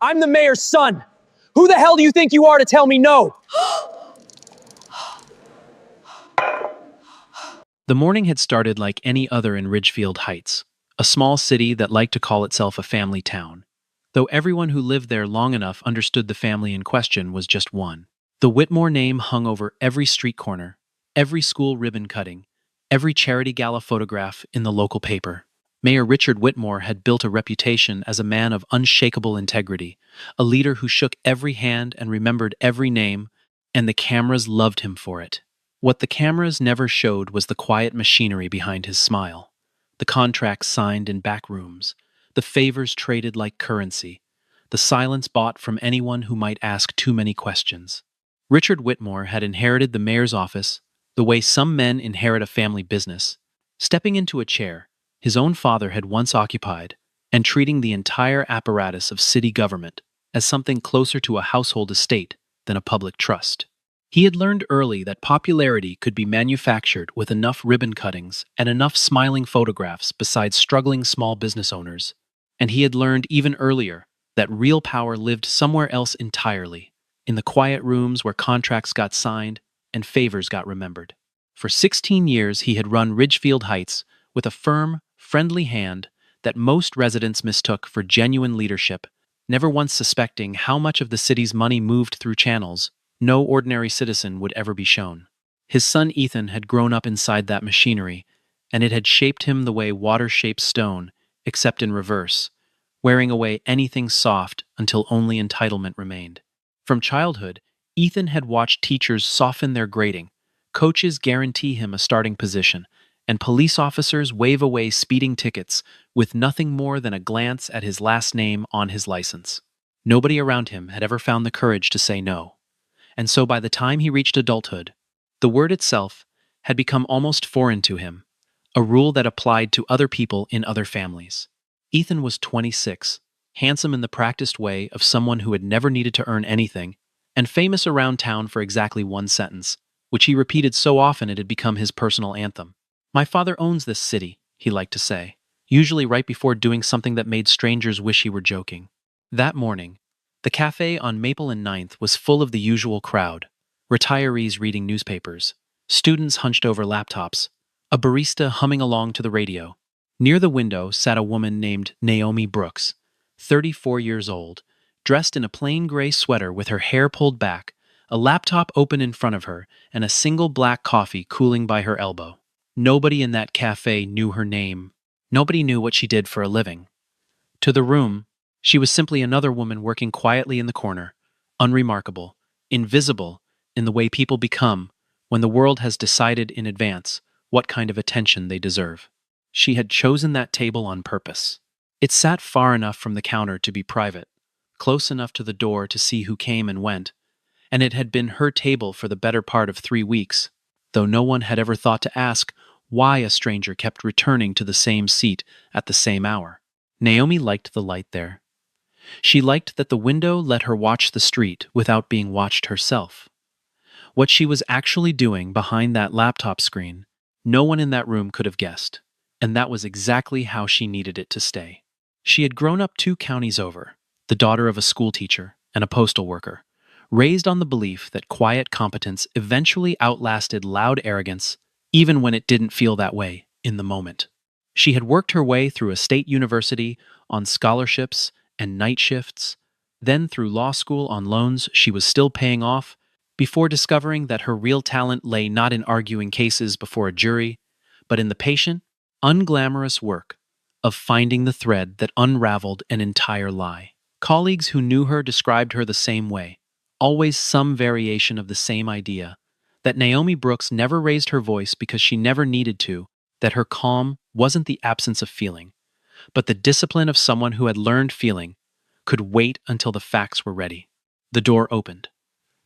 I'm the mayor's son. Who the hell do you think you are to tell me no? The morning had started like any other in Ridgefield Heights, a small city that liked to call itself a family town, though everyone who lived there long enough understood the family in question was just one. The Whitmore name hung over every street corner, every school ribbon cutting, every charity gala photograph in the local paper. Mayor Richard Whitmore had built a reputation as a man of unshakable integrity, a leader who shook every hand and remembered every name, and the cameras loved him for it. What the cameras never showed was the quiet machinery behind his smile, the contracts signed in back rooms, the favors traded like currency, the silence bought from anyone who might ask too many questions. Richard Whitmore had inherited the mayor's office the way some men inherit a family business, stepping into a chair his own father had once occupied, and treating the entire apparatus of city government as something closer to a household estate than a public trust. He had learned early that popularity could be manufactured with enough ribbon cuttings and enough smiling photographs beside struggling small business owners, and he had learned even earlier that real power lived somewhere else entirely, in the quiet rooms where contracts got signed and favors got remembered. For 16 years he had run Ridgefield Heights with a firm, friendly hand that most residents mistook for genuine leadership, never once suspecting how much of the city's money moved through channels no ordinary citizen would ever be shown. His son Ethan had grown up inside that machinery, and it had shaped him the way water shapes stone, except in reverse, wearing away anything soft until only entitlement remained. From childhood, Ethan had watched teachers soften their grading, coaches guarantee him a starting position, and police officers wave away speeding tickets with nothing more than a glance at his last name on his license. Nobody around him had ever found the courage to say no. And so by the time he reached adulthood, the word itself had become almost foreign to him, a rule that applied to other people in other families. Ethan was 26, handsome in the practiced way of someone who had never needed to earn anything, and famous around town for exactly one sentence, which he repeated so often it had become his personal anthem. "My father owns this city," he liked to say, usually right before doing something that made strangers wish he were joking. That morning, the cafe on Maple and Ninth was full of the usual crowd, retirees reading newspapers, students hunched over laptops, a barista humming along to the radio. Near the window sat a woman named Naomi Brooks, 34 years old, dressed in a plain gray sweater with her hair pulled back, a laptop open in front of her, and a single black coffee cooling by her elbow. Nobody in that cafe knew her name. Nobody knew what she did for a living. To the room, she was simply another woman working quietly in the corner, unremarkable, invisible in the way people become when the world has decided in advance what kind of attention they deserve. She had chosen that table on purpose. It sat far enough from the counter to be private, close enough to the door to see who came and went, and it had been her table for the better part of 3 weeks, though no one had ever thought to ask why a stranger kept returning to the same seat at the same hour. Naomi liked the light there. She liked that the window let her watch the street without being watched herself. What she was actually doing behind that laptop screen, no one in that room could have guessed, and that was exactly how she needed it to stay. She had grown up 2 counties over, the daughter of a schoolteacher and a postal worker, raised on the belief that quiet competence eventually outlasted loud arrogance, even when it didn't feel that way in the moment. She had worked her way through a state university on scholarships and night shifts, then through law school on loans she was still paying off, before discovering that her real talent lay not in arguing cases before a jury, but in the patient, unglamorous work of finding the thread that unraveled an entire lie. Colleagues who knew her described her the same way, always some variation of the same idea, that Naomi Brooks never raised her voice because she never needed to, that her calm wasn't the absence of feeling, but the discipline of someone who had learned feeling, could wait until the facts were ready. The door opened,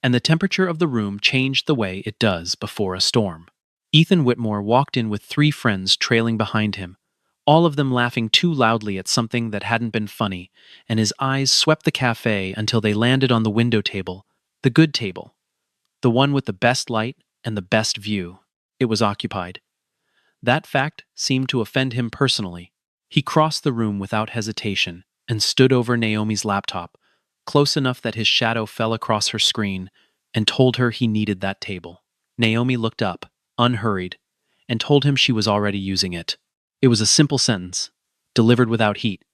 and the temperature of the room changed the way it does before a storm. Ethan Whitmore walked in with 3 friends trailing behind him, all of them laughing too loudly at something that hadn't been funny, and his eyes swept the cafe until they landed on the window table, the good table, the one with the best light and the best view. It was occupied. That fact seemed to offend him personally. He crossed the room without hesitation and stood over Naomi's laptop, close enough that his shadow fell across her screen, and told her he needed that table. Naomi looked up, unhurried, and told him she was already using it. It was a simple sentence, delivered without heat,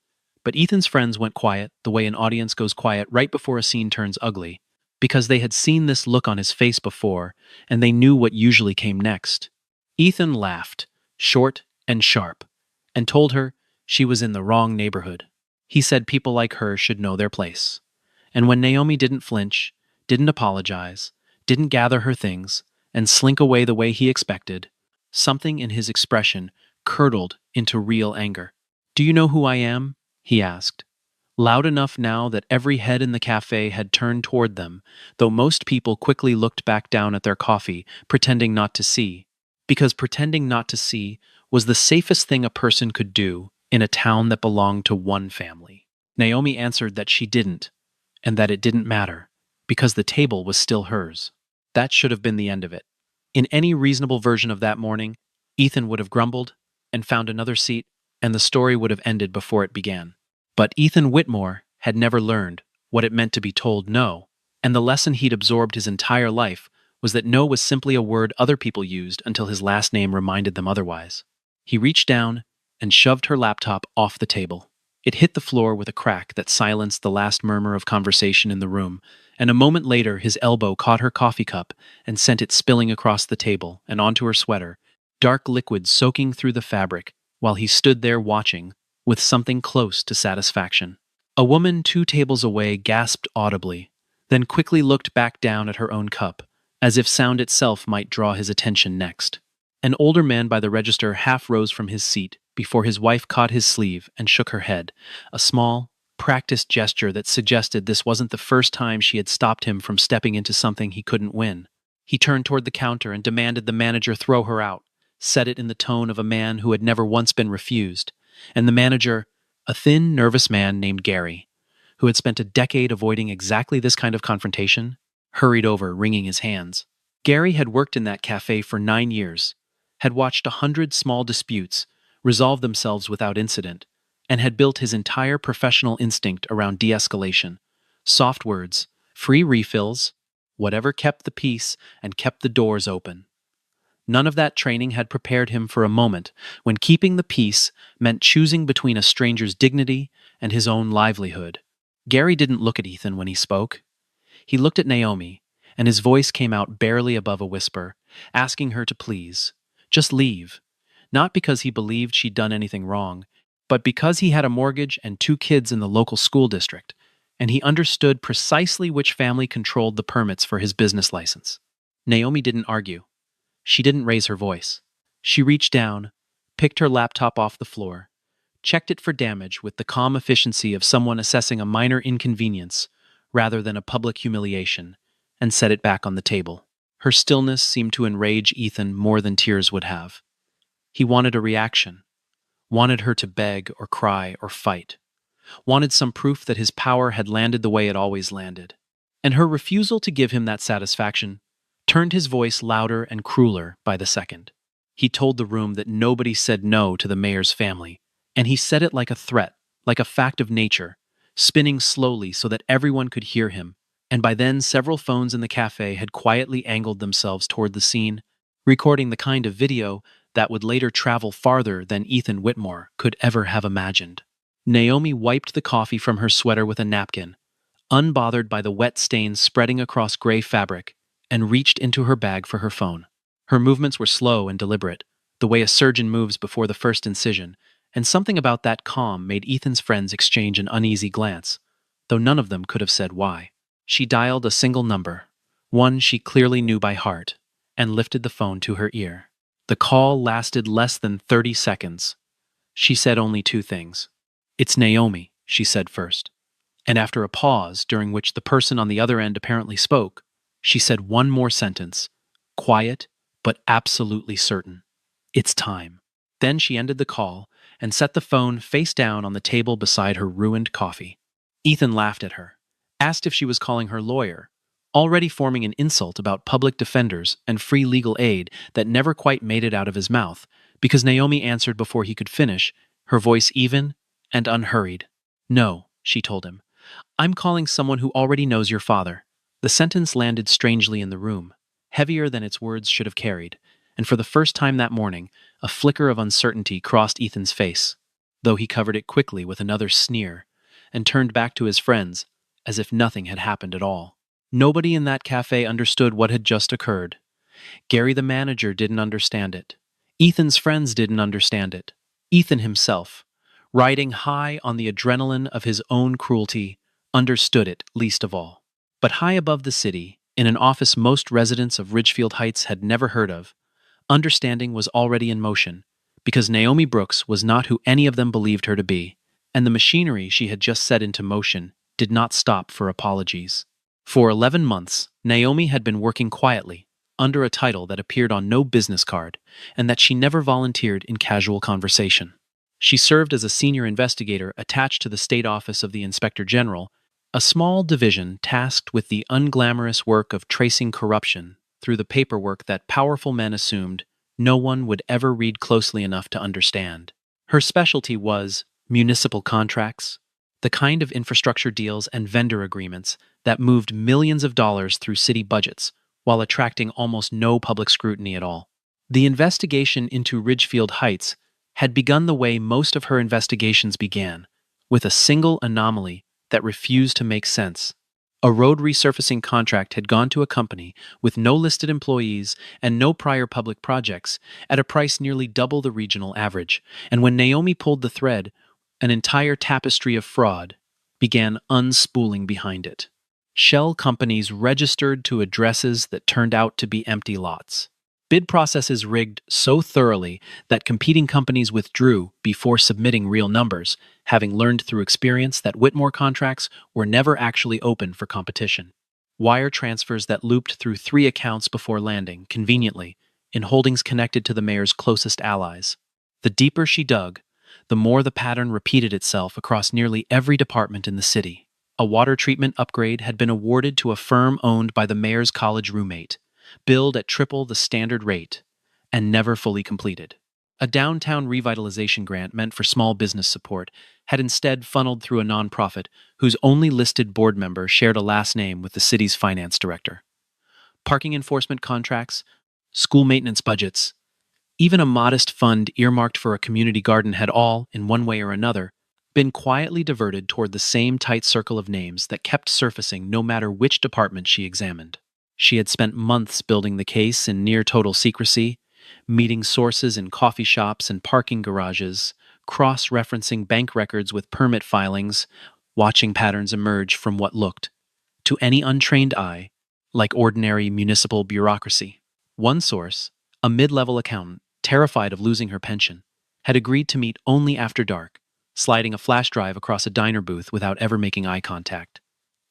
but Ethan's friends went quiet the way an audience goes quiet right before a scene turns ugly, because they had seen this look on his face before, and they knew what usually came next. Ethan laughed, short and sharp, and told her she was in the wrong neighborhood. He said people like her should know their place. And when Naomi didn't flinch, didn't apologize, didn't gather her things, and slink away the way he expected, something in his expression curdled into real anger. "Do you know who I am?" he asked, loud enough now that every head in the cafe had turned toward them, though most people quickly looked back down at their coffee, pretending not to see. Because pretending not to see was the safest thing a person could do in a town that belonged to one family. Naomi answered that she didn't, and that it didn't matter, because the table was still hers. That should have been the end of it. In any reasonable version of that morning, Ethan would have grumbled and found another seat, and the story would have ended before it began. But Ethan Whitmore had never learned what it meant to be told no, and the lesson he'd absorbed his entire life was that no was simply a word other people used until his last name reminded them otherwise. He reached down and shoved her laptop off the table. It hit the floor with a crack that silenced the last murmur of conversation in the room, and a moment later his elbow caught her coffee cup and sent it spilling across the table and onto her sweater, dark liquid soaking through the fabric, while he stood there watching, with something close to satisfaction. A woman 2 tables away gasped audibly, then quickly looked back down at her own cup, as if sound itself might draw his attention next. An older man by the register half rose from his seat before his wife caught his sleeve and shook her head, a small, practiced gesture that suggested this wasn't the first time she had stopped him from stepping into something he couldn't win. He turned toward the counter and demanded the manager throw her out, said it in the tone of a man who had never once been refused, and the manager, a thin, nervous man named Gary, who had spent a decade avoiding exactly this kind of confrontation, hurried over, wringing his hands. Gary had worked in that cafe for 9 years, had watched 100 small disputes resolve themselves without incident, and had built his entire professional instinct around de-escalation, soft words, free refills, whatever kept the peace and kept the doors open. None of that training had prepared him for a moment when keeping the peace meant choosing between a stranger's dignity and his own livelihood. Gary didn't look at Ethan when he spoke. He looked at Naomi, and his voice came out barely above a whisper, asking her to please, just leave. Not because he believed she'd done anything wrong, but because he had a mortgage and 2 kids in the local school district, and he understood precisely which family controlled the permits for his business license. Naomi didn't argue. She didn't raise her voice. She reached down, picked her laptop off the floor, checked it for damage with the calm efficiency of someone assessing a minor inconvenience rather than a public humiliation, and set it back on the table. Her stillness seemed to enrage Ethan more than tears would have. He wanted a reaction, wanted her to beg or cry or fight, wanted some proof that his power had landed the way it always landed. And her refusal to give him that satisfaction turned his voice louder and crueler by the second. He told the room that nobody said no to the mayor's family, and he said it like a threat, like a fact of nature, spinning slowly so that everyone could hear him, and by then several phones in the cafe had quietly angled themselves toward the scene, recording the kind of video that would later travel farther than Ethan Whitmore could ever have imagined. Naomi wiped the coffee from her sweater with a napkin, unbothered by the wet stains spreading across gray fabric, and reached into her bag for her phone. Her movements were slow and deliberate, the way a surgeon moves before the first incision, and something about that calm made Ethan's friends exchange an uneasy glance, though none of them could have said why. She dialed a single number, one she clearly knew by heart, and lifted the phone to her ear. The call lasted less than 30 seconds. She said only 2 things. "It's Naomi," she said first. And after a pause, during which the person on the other end apparently spoke, she said one more sentence, quiet but absolutely certain. "It's time." Then she ended the call and set the phone face down on the table beside her ruined coffee. Ethan laughed at her, asked if she was calling her lawyer, already forming an insult about public defenders and free legal aid that never quite made it out of his mouth, because Naomi answered before he could finish, her voice even and unhurried. "No," she told him. I'm calling someone who already knows your father. The sentence landed strangely in the room, heavier than its words should have carried, and for the first time that morning, a flicker of uncertainty crossed Ethan's face, though he covered it quickly with another sneer and turned back to his friends as if nothing had happened at all. Nobody in that cafe understood what had just occurred. Gary the manager didn't understand it. Ethan's friends didn't understand it. Ethan himself, riding high on the adrenaline of his own cruelty, understood it least of all. But high above the city, in an office most residents of Ridgefield Heights had never heard of, understanding was already in motion, because Naomi Brooks was not who any of them believed her to be, and the machinery she had just set into motion did not stop for apologies. For 11 months, Naomi had been working quietly, under a title that appeared on no business card, and that she never volunteered in casual conversation. She served as a senior investigator attached to the State Office of the Inspector General, a small division tasked with the unglamorous work of tracing corruption through the paperwork that powerful men assumed no one would ever read closely enough to understand. Her specialty was municipal contracts, the kind of infrastructure deals and vendor agreements that moved millions of dollars through city budgets while attracting almost no public scrutiny at all. The investigation into Ridgefield Heights had begun the way most of her investigations began, with a single anomaly that refused to make sense. A road resurfacing contract had gone to a company with no listed employees and no prior public projects at a price nearly double the regional average, and when Naomi pulled the thread, an entire tapestry of fraud began unspooling behind it. Shell companies registered to addresses that turned out to be empty lots. Bid processes rigged so thoroughly that competing companies withdrew before submitting real numbers, having learned through experience that Whitmore contracts were never actually open for competition. Wire transfers that looped through 3 accounts before landing, conveniently, in holdings connected to the mayor's closest allies. The deeper she dug, the more the pattern repeated itself across nearly every department in the city. A water treatment upgrade had been awarded to a firm owned by the mayor's college roommate, billed at triple the standard rate, and never fully completed. A downtown revitalization grant meant for small business support had instead funneled through a nonprofit whose only listed board member shared a last name with the city's finance director. Parking enforcement contracts, school maintenance budgets, even a modest fund earmarked for a community garden had all, in one way or another, been quietly diverted toward the same tight circle of names that kept surfacing no matter which department she examined. She had spent months building the case in near total secrecy, meeting sources in coffee shops and parking garages, cross-referencing bank records with permit filings, watching patterns emerge from what looked, to any untrained eye, like ordinary municipal bureaucracy. One source, a mid-level accountant, terrified of losing her pension, had agreed to meet only after dark, sliding a flash drive across a diner booth without ever making eye contact.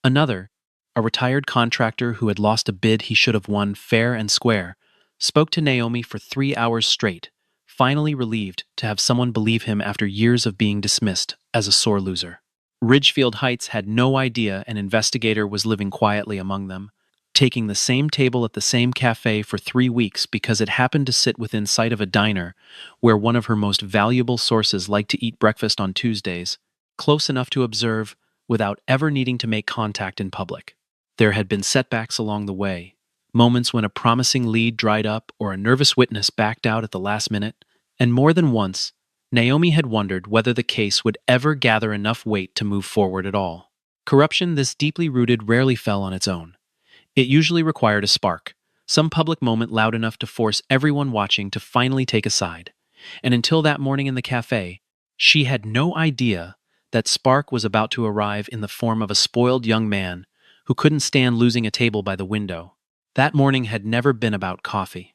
Another, a retired contractor who had lost a bid he should have won fair and square, spoke to Naomi for 3 hours straight, finally relieved to have someone believe him after years of being dismissed as a sore loser. Ridgefield Heights had no idea an investigator was living quietly among them, taking the same table at the same cafe for 3 weeks because it happened to sit within sight of a diner where one of her most valuable sources liked to eat breakfast on Tuesdays, close enough to observe without ever needing to make contact in public. There had been setbacks along the way, moments when a promising lead dried up or a nervous witness backed out at the last minute, and more than once, Naomi had wondered whether the case would ever gather enough weight to move forward at all. Corruption this deeply rooted rarely fell on its own. It usually required a spark, some public moment loud enough to force everyone watching to finally take a side. And until that morning in the cafe, she had no idea that spark was about to arrive in the form of a spoiled young man who couldn't stand losing a table by the window. That morning had never been about coffee.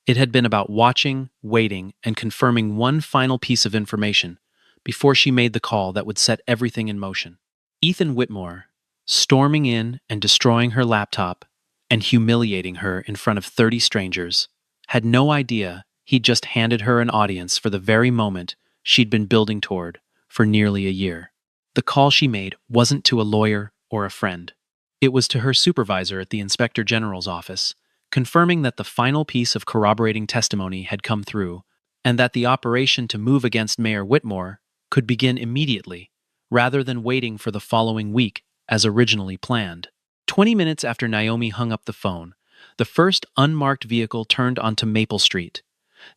It had been about watching, waiting, and confirming one final piece of information before she made the call that would set everything in motion. Ethan Whitmore, storming in and destroying her laptop and humiliating her in front of 30 strangers, had no idea he'd just handed her an audience for the very moment she'd been building toward for nearly a year. The call she made wasn't to a lawyer or a friend. It was to her supervisor at the Inspector General's office, confirming that the final piece of corroborating testimony had come through and that the operation to move against Mayor Whitmore could begin immediately, rather than waiting for the following week as originally planned. 20 minutes after Naomi hung up the phone, the first unmarked vehicle turned onto Maple Street,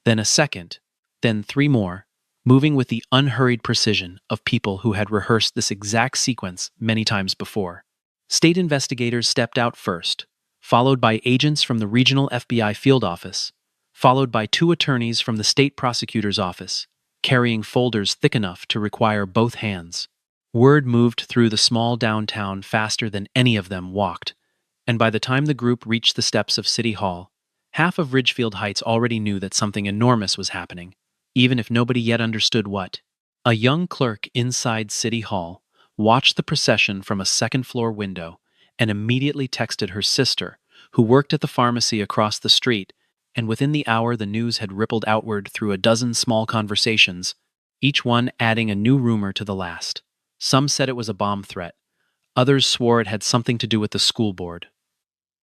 then a second, then three more, moving with the unhurried precision of people who had rehearsed this exact sequence many times before. State investigators stepped out first, followed by agents from the regional FBI field office, followed by two attorneys from the state prosecutor's office, carrying folders thick enough to require both hands. Word moved through the small downtown faster than any of them walked, and by the time the group reached the steps of City Hall, half of Ridgefield Heights already knew that something enormous was happening, even if nobody yet understood what. A young clerk inside City Hall watched the procession from a second-floor window and immediately texted her sister, who worked at the pharmacy across the street, and within the hour the news had rippled outward through a dozen small conversations, each one adding a new rumor to the last. Some said it was a bomb threat. Others swore it had something to do with the school board.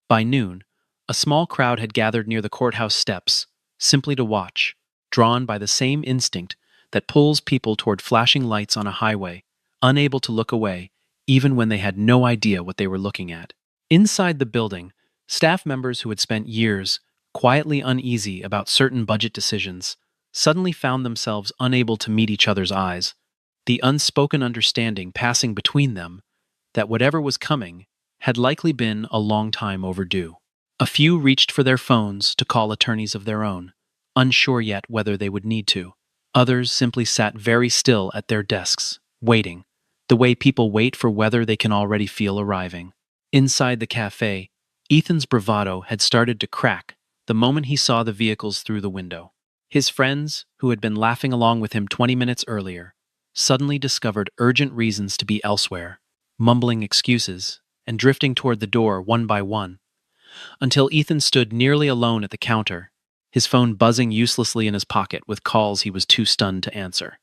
By noon, a small crowd had gathered near the courthouse steps, simply to watch, drawn by the same instinct that pulls people toward flashing lights on a highway, unable to look away, even when they had no idea what they were looking at. Inside the building, staff members who had spent years quietly uneasy about certain budget decisions suddenly found themselves unable to meet each other's eyes, the unspoken understanding passing between them that whatever was coming had likely been a long time overdue. A few reached for their phones to call attorneys of their own, unsure yet whether they would need to. Others simply sat very still at their desks, waiting, the way people wait for weather they can already feel arriving. Inside the cafe, Ethan's bravado had started to crack the moment he saw the vehicles through the window. His friends, who had been laughing along with him 20 minutes earlier, suddenly discovered urgent reasons to be elsewhere, mumbling excuses and drifting toward the door one by one, until Ethan stood nearly alone at the counter, his phone buzzing uselessly in his pocket with calls he was too stunned to answer.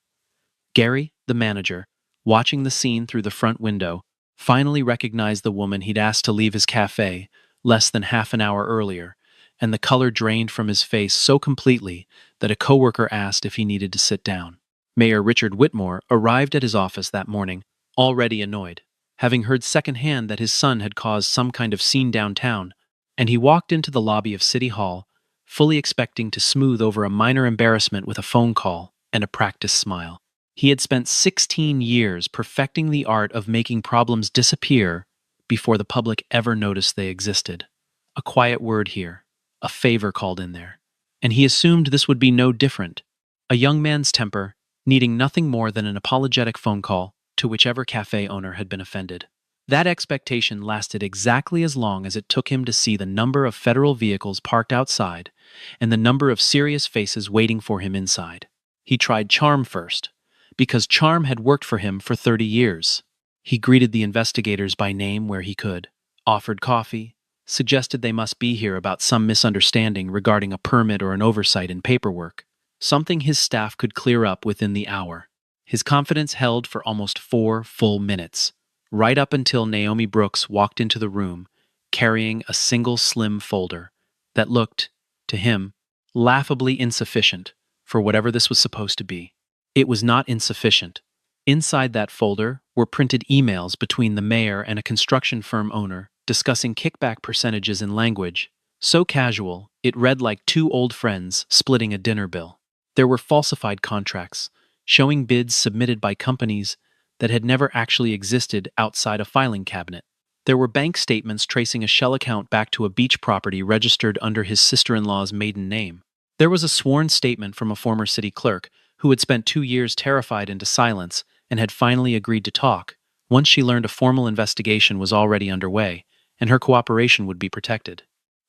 Gary, the manager, watching the scene through the front window, finally recognized the woman he'd asked to leave his cafe less than half an hour earlier, and the color drained from his face so completely that a coworker asked if he needed to sit down. Mayor Richard Whitmore arrived at his office that morning, already annoyed, having heard secondhand that his son had caused some kind of scene downtown, and he walked into the lobby of City Hall, fully expecting to smooth over a minor embarrassment with a phone call and a practiced smile. He had spent 16 years perfecting the art of making problems disappear before the public ever noticed they existed. A quiet word here, a favor called in there, and he assumed this would be no different. A young man's temper, needing nothing more than an apologetic phone call to whichever cafe owner had been offended. That expectation lasted exactly as long as it took him to see the number of federal vehicles parked outside and the number of serious faces waiting for him inside. He tried charm first, because charm had worked for him for 30 years. He greeted the investigators by name where he could, offered coffee, suggested they must be here about some misunderstanding regarding a permit or an oversight in paperwork, something his staff could clear up within the hour. His confidence held for almost 4 full minutes, right up until Naomi Brooks walked into the room, carrying a single slim folder that looked, to him, laughably insufficient for whatever this was supposed to be. It was not insufficient. Inside that folder were printed emails between the mayor and a construction firm owner discussing kickback percentages in language so casual it read like two old friends splitting a dinner bill. There were falsified contracts showing bids submitted by companies that had never actually existed outside a filing cabinet. There were bank statements tracing a shell account back to a beach property registered under his sister-in-law's maiden name. There was a sworn statement from a former city clerk who had spent 2 years terrified into silence and had finally agreed to talk once she learned a formal investigation was already underway and her cooperation would be protected.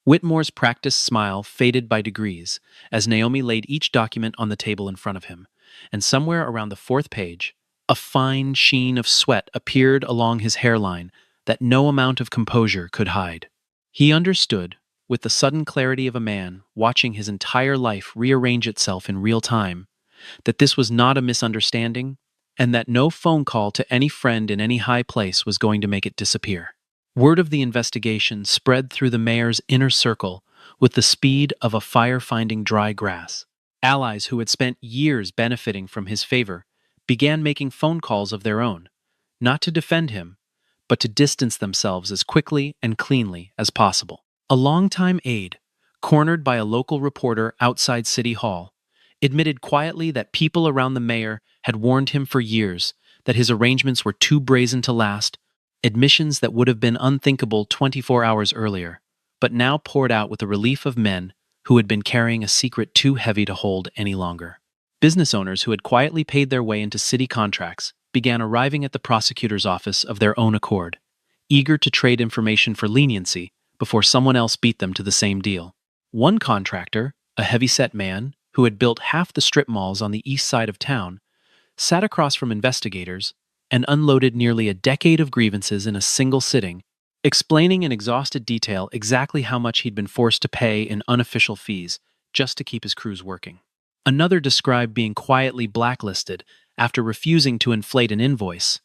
Whitmore's practiced smile faded by degrees as Naomi laid each document on the table in front of him, and somewhere around the 4th page, a fine sheen of sweat appeared along his hairline that no amount of composure could hide. He understood, with the sudden clarity of a man watching his entire life rearrange itself in real time, that this was not a misunderstanding, and that no phone call to any friend in any high place was going to make it disappear. Word of the investigation spread through the mayor's inner circle with the speed of a fire finding dry grass. Allies who had spent years benefiting from his favor began making phone calls of their own, not to defend him, but to distance themselves as quickly and cleanly as possible. A longtime aide, cornered by a local reporter outside City Hall, admitted quietly that people around the mayor had warned him for years that his arrangements were too brazen to last, admissions that would have been unthinkable 24 hours earlier, but now poured out with the relief of men who had been carrying a secret too heavy to hold any longer. Business owners who had quietly paid their way into city contracts began arriving at the prosecutor's office of their own accord, eager to trade information for leniency before someone else beat them to the same deal. One contractor, a heavy-set man who had built half the strip malls on the east side of town, sat across from investigators and unloaded nearly a decade of grievances in a single sitting, explaining in exhausted detail exactly how much he'd been forced to pay in unofficial fees just to keep his crews working. Another described being quietly blacklisted after refusing to inflate an invoice,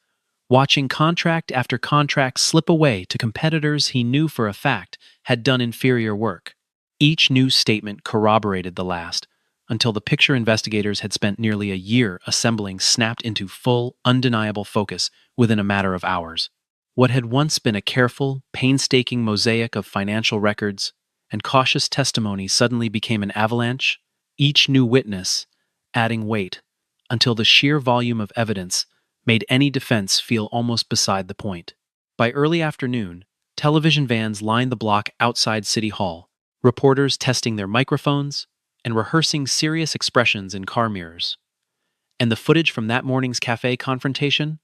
watching contract after contract slip away to competitors he knew for a fact had done inferior work. Each new statement corroborated the last, until the picture investigators had spent nearly a year assembling snapped into full, undeniable focus within a matter of hours. What had once been a careful, painstaking mosaic of financial records and cautious testimony suddenly became an avalanche, each new witness adding weight, until the sheer volume of evidence made any defense feel almost beside the point. By early afternoon, television vans lined the block outside City Hall, reporters testing their microphones and rehearsing serious expressions in car mirrors. And the footage from that morning's Café confrontation,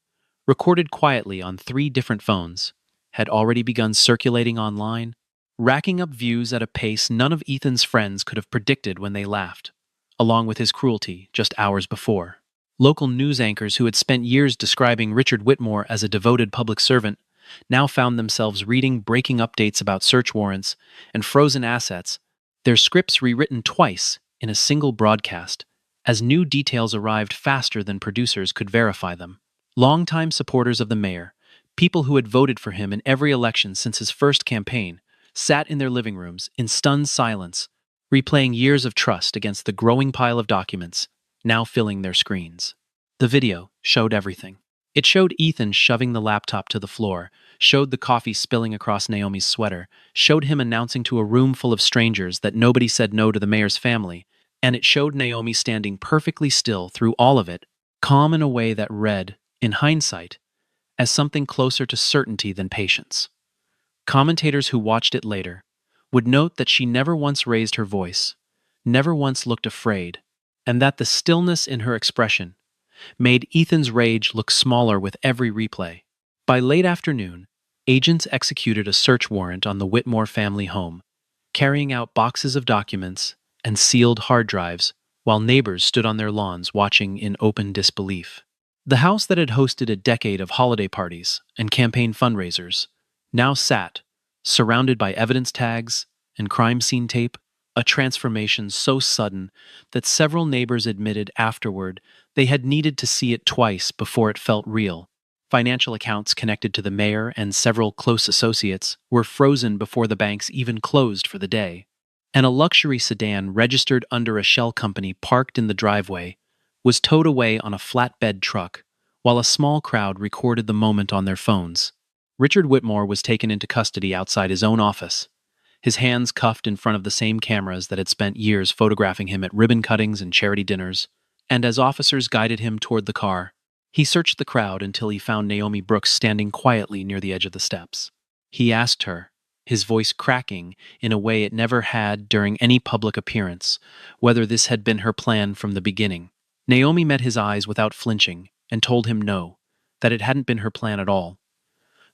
recorded quietly on 3 different phones, had already begun circulating online, racking up views at a pace none of Ethan's friends could have predicted when they laughed, along with his cruelty just hours before. Local news anchors who had spent years describing Richard Whitmore as a devoted public servant now found themselves reading breaking updates about search warrants and frozen assets, their scripts rewritten twice in a single broadcast, as new details arrived faster than producers could verify them. Longtime supporters of the mayor, people who had voted for him in every election since his first campaign, sat in their living rooms in stunned silence, replaying years of trust against the growing pile of documents now filling their screens. The video showed everything. It showed Ethan shoving the laptop to the floor, showed the coffee spilling across Naomi's sweater, showed him announcing to a room full of strangers that nobody said no to the mayor's family, and it showed Naomi standing perfectly still through all of it, calm in a way that read, in hindsight, as something closer to certainty than patience. Commentators who watched it later would note that she never once raised her voice, never once looked afraid, and that the stillness in her expression made Ethan's rage look smaller with every replay. By late afternoon, agents executed a search warrant on the Whitmore family home, carrying out boxes of documents and sealed hard drives while neighbors stood on their lawns watching in open disbelief. The house that had hosted a decade of holiday parties and campaign fundraisers now sat, surrounded by evidence tags and crime scene tape, a transformation so sudden that several neighbors admitted afterward they had needed to see it twice before it felt real. Financial accounts connected to the mayor and several close associates were frozen before the banks even closed for the day. And a luxury sedan registered under a shell company parked in the driveway was towed away on a flatbed truck, while a small crowd recorded the moment on their phones. Richard Whitmore was taken into custody outside his own office, his hands cuffed in front of the same cameras that had spent years photographing him at ribbon cuttings and charity dinners, and as officers guided him toward the car, he searched the crowd until he found Naomi Brooks standing quietly near the edge of the steps. He asked her, his voice cracking in a way it never had during any public appearance, whether this had been her plan from the beginning. Naomi met his eyes without flinching and told him no, that it hadn't been her plan at all.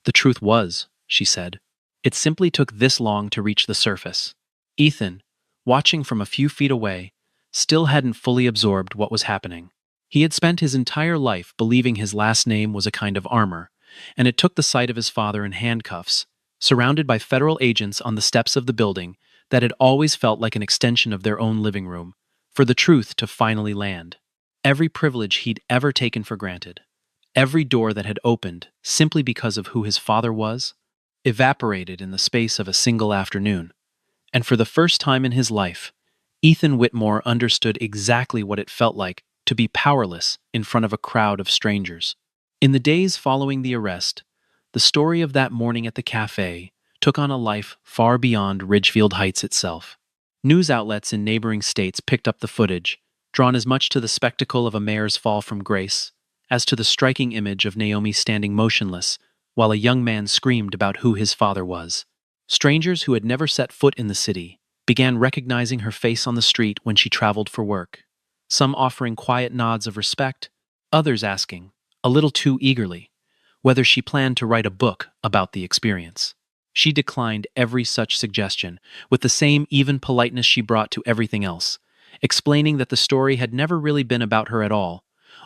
The truth was, she said, it simply took this long to reach the surface. Ethan, watching from a few feet away, still hadn't fully absorbed what was happening. He had spent his entire life believing his last name was a kind of armor, and it took the sight of his father in handcuffs, surrounded by federal agents on the steps of the building that had always felt like an extension of their own living room, for the truth to finally land. Every privilege he'd ever taken for granted, every door that had opened simply because of who his father was, evaporated in the space of a single afternoon. And for the first time in his life, Ethan Whitmore understood exactly what it felt like to be powerless in front of a crowd of strangers. In the days following the arrest, the story of that morning at the cafe took on a life far beyond Ridgefield Heights itself. News outlets in neighboring states picked up the footage, drawn as much to the spectacle of a mayor's fall from grace as to the striking image of Naomi standing motionless while a young man screamed about who his father was. Strangers who had never set foot in the city began recognizing her face on the street when she traveled for work, some offering quiet nods of respect, others asking, a little too eagerly, whether she planned to write a book about the experience. She declined every such suggestion with the same even politeness she brought to everything else, explaining that the story had never really been about her at all,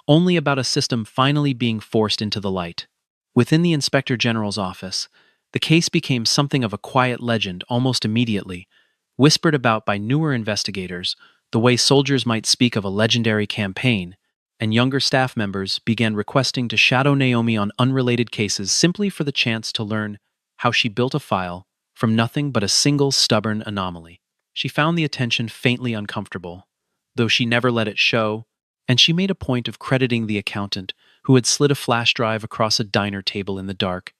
only about a system finally being forced into the light. Within the Inspector General's office, the case became something of a quiet legend almost immediately, whispered about by newer investigators, the way soldiers might speak of a legendary campaign, and younger staff members began requesting to shadow Naomi on unrelated cases simply for the chance to learn how she built a file from nothing but a single stubborn anomaly. She found the attention faintly uncomfortable, though she never let it show, and she made a point of crediting the accountant who had slid a flash drive across a diner table in the dark,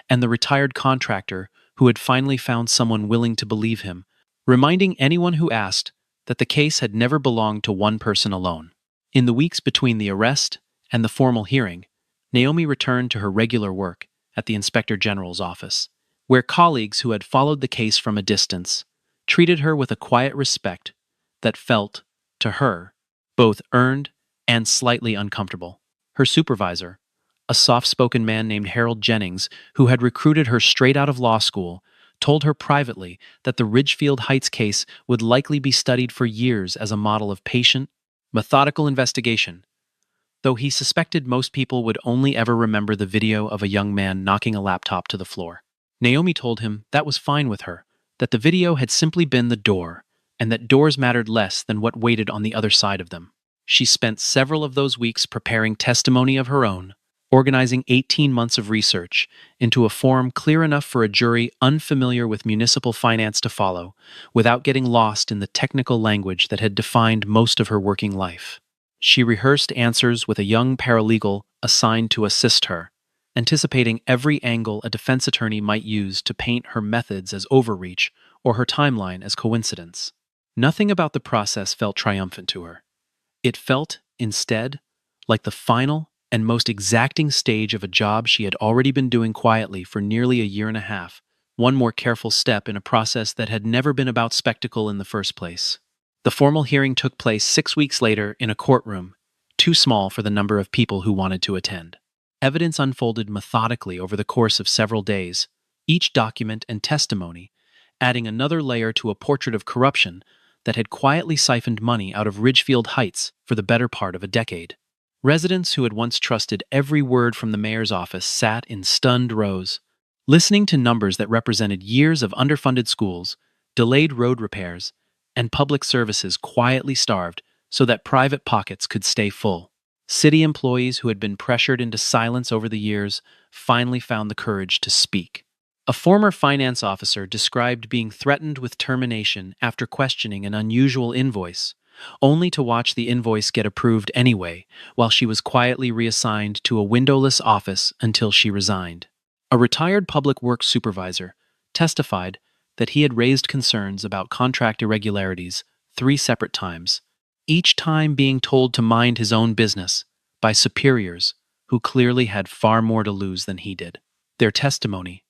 and the retired contractor who had finally found someone willing to believe him, reminding anyone who asked that the case had never belonged to one person alone. In the weeks between the arrest and the formal hearing, Naomi returned to her regular work at the Inspector General's office, where colleagues who had followed the case from a distance treated her with a quiet respect that felt, to her, both earned and slightly uncomfortable. Her supervisor, a soft-spoken man named Harold Jennings, who had recruited her straight out of law school, told her privately that the Ridgefield Heights case would likely be studied for years as a model of patient, methodical investigation, though he suspected most people would only ever remember the video of a young man knocking a laptop to the floor. Naomi told him that was fine with her, that the video had simply been the door, and that doors mattered less than what waited on the other side of them. She spent several of those weeks preparing testimony of her own, organizing 18 months of research into a form clear enough for a jury unfamiliar with municipal finance to follow, without getting lost in the technical language that had defined most of her working life. She rehearsed answers with a young paralegal assigned to assist her, anticipating every angle a defense attorney might use to paint her methods as overreach or her timeline as coincidence. Nothing about the process felt triumphant to her. It felt, instead, like the final and most exacting stage of a job she had already been doing quietly for nearly a year and a half, one more careful step in a process that had never been about spectacle in the first place. The formal hearing took place 6 weeks later in a courtroom, too small for the number of people who wanted to attend. Evidence unfolded methodically over the course of several days, each document and testimony adding another layer to a portrait of corruption that had quietly siphoned money out of Ridgefield Heights for the better part of a decade. Residents who had once trusted every word from the mayor's office sat in stunned rows, listening to numbers that represented years of underfunded schools, delayed road repairs, and public services quietly starved so that private pockets could stay full. City employees who had been pressured into silence over the years finally found the courage to speak. A former finance officer described being threatened with termination after questioning an unusual invoice, only to watch the invoice get approved anyway, while she was quietly reassigned to a windowless office until she resigned. A retired public works supervisor testified that he had raised concerns about contract irregularities 3 separate times, each time being told to mind his own business by superiors who clearly had far more to lose than he did. Their testimony,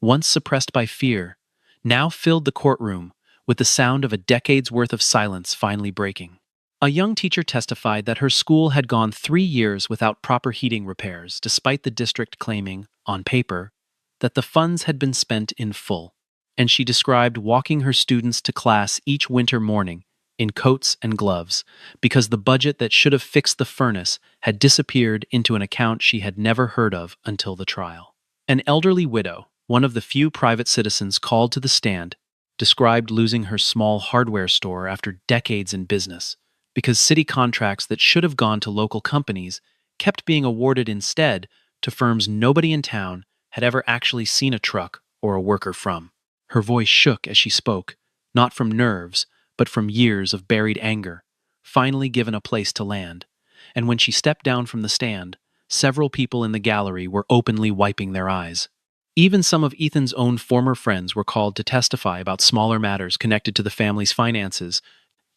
once suppressed by fear, now filled the courtroom with the sound of a decade's worth of silence finally breaking. A young teacher testified that her school had gone 3 years without proper heating repairs, despite the district claiming, on paper, that the funds had been spent in full. And she described walking her students to class each winter morning in coats and gloves because the budget that should have fixed the furnace had disappeared into an account she had never heard of until the trial. An elderly widow, one of the few private citizens called to the stand, described losing her small hardware store after decades in business because city contracts that should have gone to local companies kept being awarded instead to firms nobody in town had ever actually seen a truck or a worker from. Her voice shook as she spoke, not from nerves, but from years of buried anger, finally given a place to land. And when she stepped down from the stand, several people in the gallery were openly wiping their eyes. Even some of Ethan's own former friends were called to testify about smaller matters connected to the family's finances,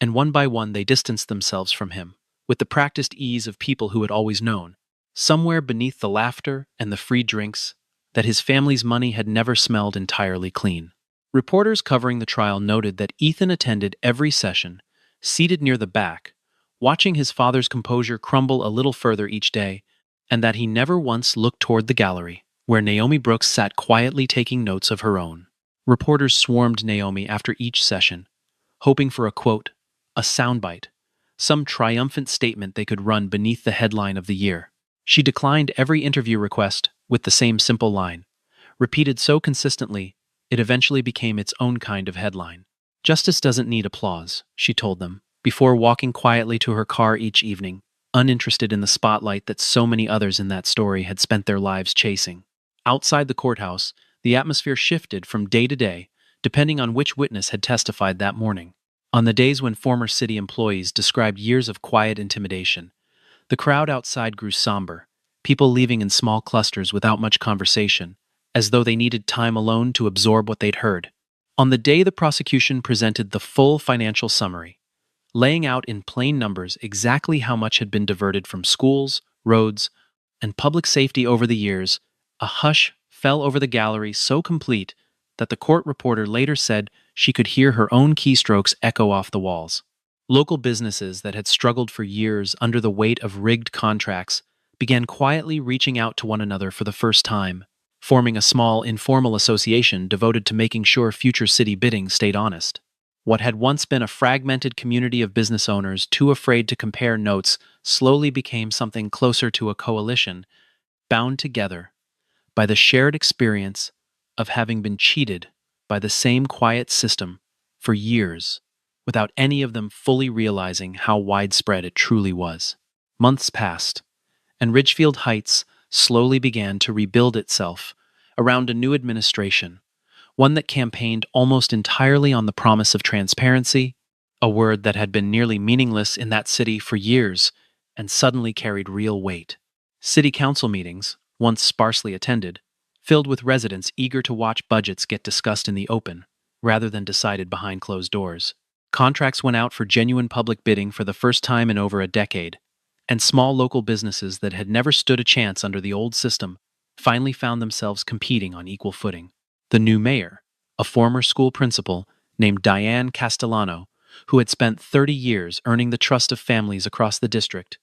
and one by one they distanced themselves from him, with the practiced ease of people who had always known, somewhere beneath the laughter and the free drinks, that his family's money had never smelled entirely clean. Reporters covering the trial noted that Ethan attended every session, seated near the back, watching his father's composure crumble a little further each day, and that he never once looked toward the gallery, where Naomi Brooks sat quietly taking notes of her own. Reporters swarmed Naomi after each session, hoping for a quote, a soundbite, some triumphant statement they could run beneath the headline of the year. She declined every interview request with the same simple line, repeated so consistently it eventually became its own kind of headline. Justice doesn't need applause, she told them, before walking quietly to her car each evening, uninterested in the spotlight that so many others in that story had spent their lives chasing. Outside the courthouse, the atmosphere shifted from day to day, depending on which witness had testified that morning. On the days when former city employees described years of quiet intimidation, the crowd outside grew somber, people leaving in small clusters without much conversation, as though they needed time alone to absorb what they'd heard. On the day the prosecution presented the full financial summary, laying out in plain numbers exactly how much had been diverted from schools, roads, and public safety over the years, a hush fell over the gallery so complete that the court reporter later said she could hear her own keystrokes echo off the walls. Local businesses that had struggled for years under the weight of rigged contracts began quietly reaching out to one another for the first time, forming a small, informal association devoted to making sure future city bidding stayed honest. What had once been a fragmented community of business owners too afraid to compare notes slowly became something closer to a coalition, bound together by the shared experience of having been cheated by the same quiet system for years, without any of them fully realizing how widespread it truly was. Months passed, and Ridgefield Heights slowly began to rebuild itself around a new administration, one that campaigned almost entirely on the promise of transparency, a word that had been nearly meaningless in that city for years and suddenly carried real weight. City council meetings, once sparsely attended, filled with residents eager to watch budgets get discussed in the open, rather than decided behind closed doors. Contracts went out for genuine public bidding for the first time in over a decade, and small local businesses that had never stood a chance under the old system finally found themselves competing on equal footing. The new mayor, a former school principal named Diane Castellano, who had spent 30 years earning the trust of families across the district,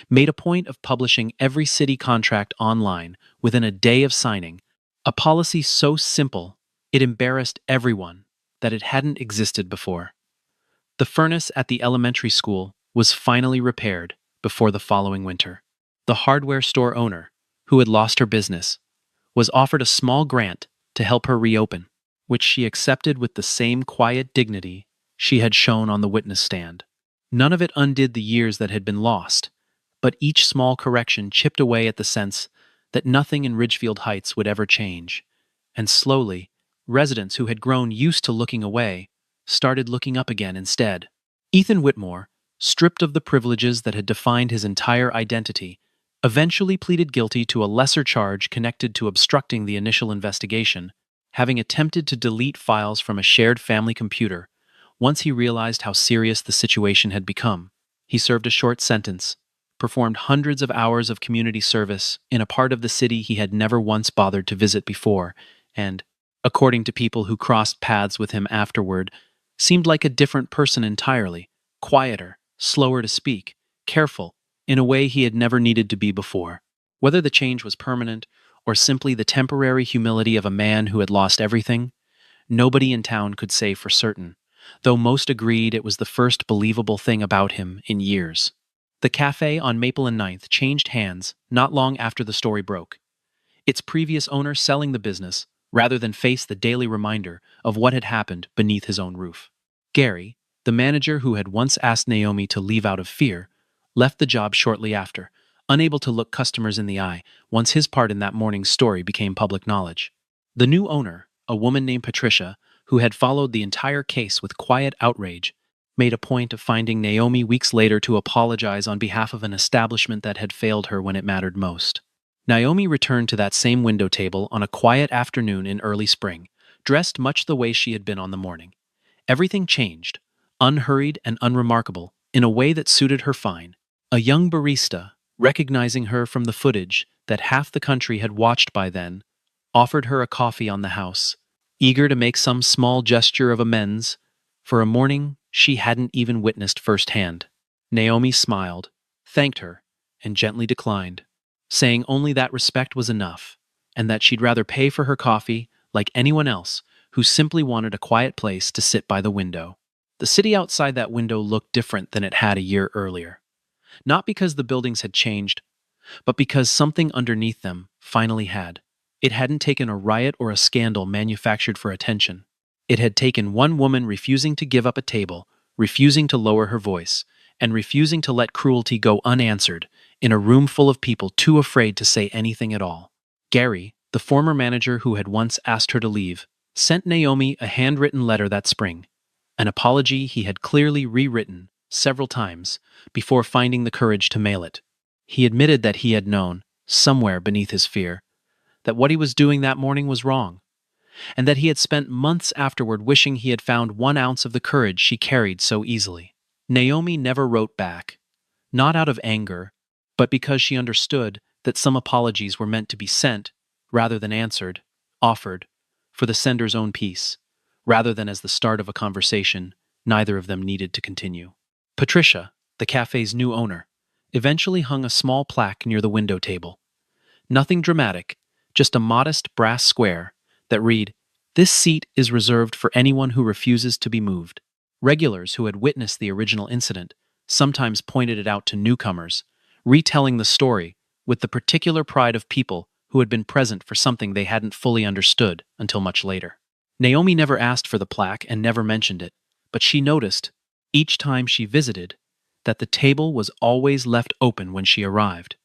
made a point of publishing every city contract online within a day of signing, a policy so simple it embarrassed everyone that it hadn't existed before. The furnace at the elementary school was finally repaired before the following winter. The hardware store owner, who had lost her business, was offered a small grant to help her reopen, which she accepted with the same quiet dignity she had shown on the witness stand. None of it undid the years that had been lost, but each small correction chipped away at the sense that nothing in Ridgefield Heights would ever change, and slowly, residents who had grown used to looking away started looking up again instead. Ethan Whitmore, stripped of the privileges that had defined his entire identity, eventually pleaded guilty to a lesser charge connected to obstructing the initial investigation, having attempted to delete files from a shared family computer. Once he realized how serious the situation had become, he served a short sentence, performed hundreds of hours of community service in a part of the city he had never once bothered to visit before, and, according to people who crossed paths with him afterward, seemed like a different person entirely, quieter, slower to speak, careful, in a way he had never needed to be before. Whether the change was permanent or simply the temporary humility of a man who had lost everything, nobody in town could say for certain, though most agreed it was the first believable thing about him in years. The Café on Maple and Ninth changed hands not long after the story broke, its previous owner selling the business rather than face the daily reminder of what had happened beneath his own roof. Gary, the manager who had once asked Naomi to leave out of fear, left the job shortly after, unable to look customers in the eye once his part in that morning's story became public knowledge. The new owner, a woman named Patricia, who had followed the entire case with quiet outrage, made a point of finding Naomi weeks later to apologize on behalf of an establishment that had failed her when it mattered most. Naomi returned to that same window table on a quiet afternoon in early spring, dressed much the way she had been on the morning. Everything changed, unhurried and unremarkable, in a way that suited her fine. A young barista, recognizing her from the footage that half the country had watched by then, offered her a coffee on the house, eager to make some small gesture of amends for a morning she hadn't even witnessed firsthand. Naomi smiled, thanked her, and gently declined, saying only that respect was enough, and that she'd rather pay for her coffee like anyone else who simply wanted a quiet place to sit by the window. The city outside that window looked different than it had a year earlier. Not because the buildings had changed, but because something underneath them finally had. It hadn't taken a riot or a scandal manufactured for attention. It had taken one woman refusing to give up a table, refusing to lower her voice, and refusing to let cruelty go unanswered in a room full of people too afraid to say anything at all. Gary, the former manager who had once asked her to leave, sent Naomi a handwritten letter that spring, an apology he had clearly rewritten several times before finding the courage to mail it. He admitted that he had known, somewhere beneath his fear, that what he was doing that morning was wrong, and that he had spent months afterward wishing he had found 1 ounce of the courage she carried so easily. Naomi never wrote back, not out of anger, but because she understood that some apologies were meant to be sent, rather than answered, offered, for the sender's own peace, rather than as the start of a conversation neither of them needed to continue. Patricia, the cafe's new owner, eventually hung a small plaque near the window table. Nothing dramatic, just a modest brass square that read, "This seat is reserved for anyone who refuses to be moved." Regulars who had witnessed the original incident sometimes pointed it out to newcomers, retelling the story with the particular pride of people who had been present for something they hadn't fully understood until much later. Naomi never asked for the plaque and never mentioned it, but she noticed, each time she visited, that the table was always left open when she arrived,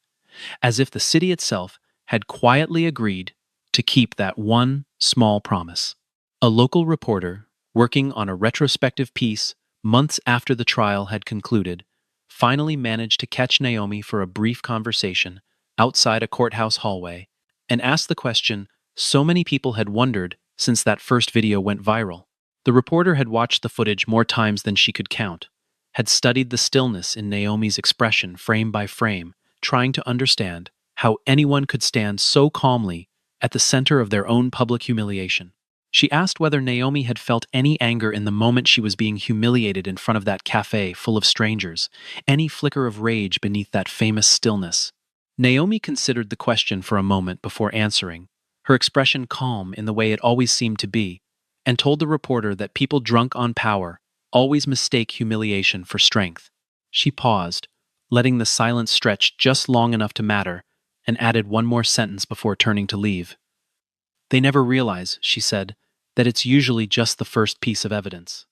as if the city itself had quietly agreed to keep that one small promise. A local reporter, working on a retrospective piece months after the trial had concluded, finally managed to catch Naomi for a brief conversation outside a courthouse hallway and asked the question so many people had wondered since that first video went viral. The reporter had watched the footage more times than she could count, had studied the stillness in Naomi's expression frame by frame, trying to understand how anyone could stand so calmly at the center of their own public humiliation. She asked whether Naomi had felt any anger in the moment she was being humiliated in front of that cafe full of strangers, any flicker of rage beneath that famous stillness. Naomi considered the question for a moment before answering, her expression calm in the way it always seemed to be, and told the reporter that people drunk on power always mistake humiliation for strength. She paused, letting the silence stretch just long enough to matter, and added one more sentence before turning to leave. "They never realize," she said, "that it's usually just the first piece of evidence."